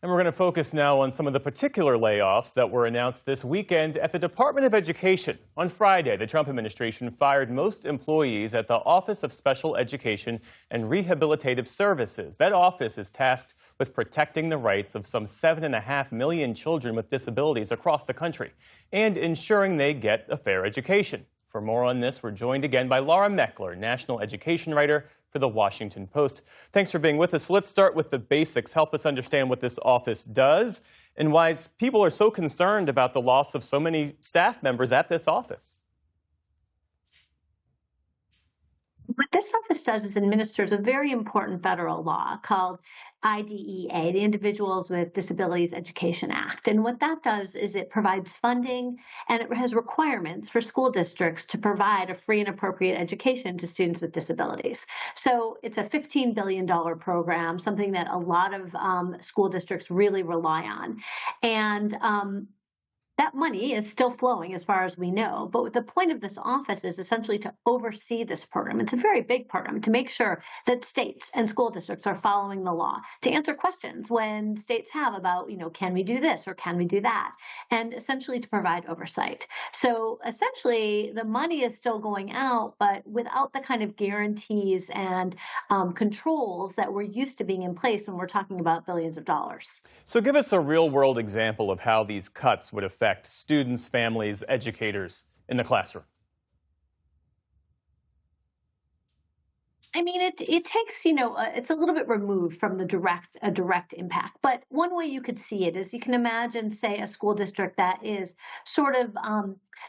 And we're going to focus now on some of the particular layoffs that were announced this weekend at the Department of Education. On Friday, the Trump administration fired most employees at the Office of Special Education and Rehabilitative Services. That office is tasked with protecting the rights of some 7.5 million children with disabilities across the country and ensuring they get a fair education. For more on this, we're joined again by Laura Meckler, national education writer for The Washington Post. Thanks for being with us. Let's start with the basics. Help us understand what this office does and why people are so concerned about the loss of so many staff members at this office. What this office does is administers a very important federal law called IDEA, the Individuals with Disabilities Education Act. And what that does is it provides funding and it has requirements for school districts to provide a free and appropriate education to students with disabilities. So it's a $15 billion program, something that a lot of school districts really rely on. And that money is still flowing as far as we know. But the point of this office is essentially to oversee this program. It's a very big program to make sure that states and school districts are following the law, to answer questions when states have about, can we do this or can we do that? And essentially to provide oversight. So essentially the money is still going out, but without the kind of guarantees and controls that we're used to being in place when we're talking about billions of dollars. So give us a real world example of how these cuts would affect students, families, educators in the classroom. I mean, it takes, it's a little bit removed from the direct impact. But one way you could see it is you can imagine, say, a school district that is sort of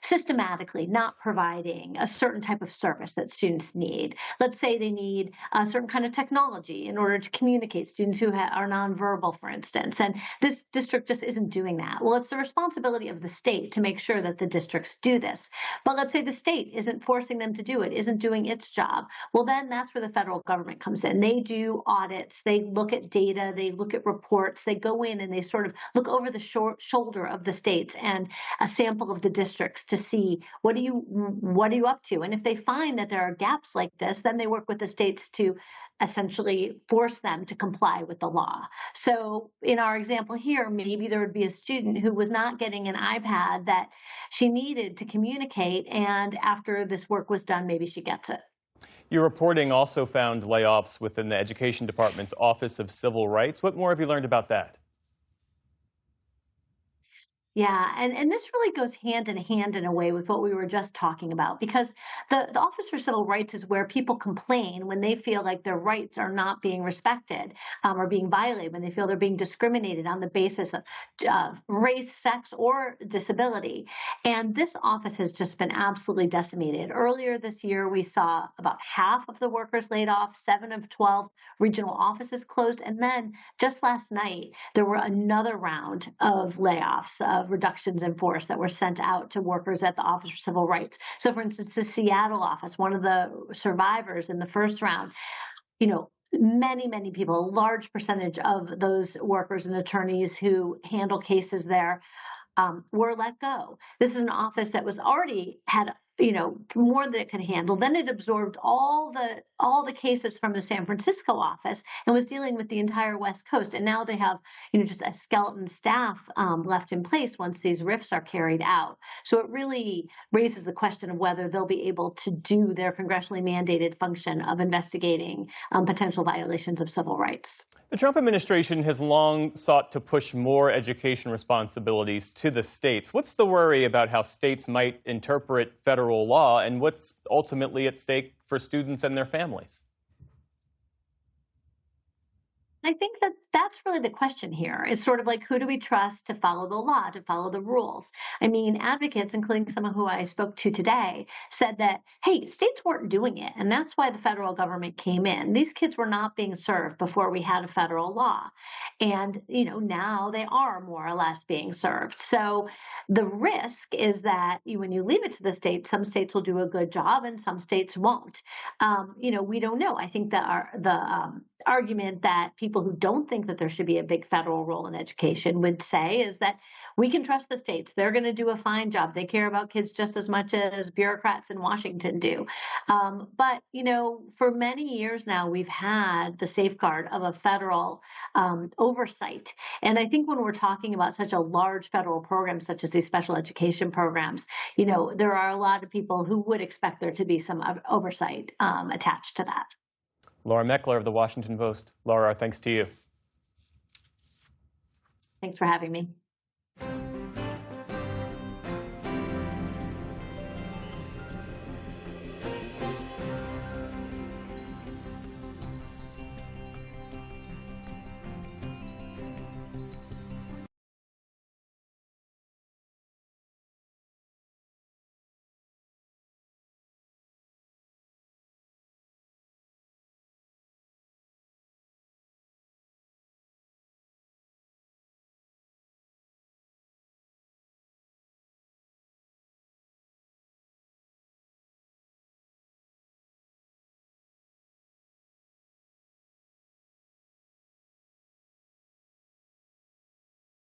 systematically not providing a certain type of service that students need. Let's say they need a certain kind of technology in order to communicate, students who are nonverbal, for instance, and this district just isn't doing that. Well, it's the responsibility of the state to make sure that the districts do this. But let's say the state isn't forcing them to do it, isn't doing its job. Well, then that's where the federal government comes in. They do audits, they look at data, they look at reports, they go in and they sort of look over the shoulder of the states and a sample of the districts to see what are you up to. And if they find that there are gaps like this, then they work with the states to essentially force them to comply with the law. So in our example here, maybe there would be a student who was not getting an iPad that she needed to communicate, and after this work was done, maybe she gets it. Your reporting also found layoffs within the Education Department's Office of Civil Rights. What more have you learned about that? Yeah, and this really goes hand in hand in a way with what we were just talking about, because the Office for Civil Rights is where people complain when they feel like their rights are not being respected or being violated, when they feel they're being discriminated on the basis of race, sex, or disability. And this office has just been absolutely decimated. Earlier this year, we saw about half of the workers laid off, 7 of 12 regional offices closed, and then just last night, there were another round of layoffs, of reductions in force that were sent out to workers at the Office for Civil Rights. So, for instance, the Seattle office, one of the survivors in the first round, many people, a large percentage of those workers and attorneys who handle cases there were let go. This is an office that was already had more than it could handle. Then it absorbed all the cases from the San Francisco office and was dealing with the entire West Coast. And now they have, just a skeleton staff left in place once these RIFs are carried out. So it really raises the question of whether they'll be able to do their congressionally mandated function of investigating potential violations of civil rights. The Trump administration has long sought to push more education responsibilities to the states. What's the worry about how states might interpret federal law, and what's ultimately at stake for students and their families? I think that that's really the question here, is sort of like, who do we trust to follow the law, to follow the rules? I mean, advocates, including some of who I spoke to today, said that, hey, states weren't doing it, and that's why the federal government came in. These kids were not being served before we had a federal law. And, now they are more or less being served. So the risk is that when you leave it to the states, some states will do a good job and some states won't. We don't know. I think that the argument that people people who don't think that there should be a big federal role in education would say is that we can trust the states. They're going to do a fine job. They care about kids just as much as bureaucrats in Washington do. But, for many years now, we've had the safeguard of a federal oversight. And I think when we're talking about such a large federal program, such as these special education programs, there are a lot of people who would expect there to be some oversight attached to that. Laura Meckler of the Washington Post. Laura, our thanks to you. Thanks for having me.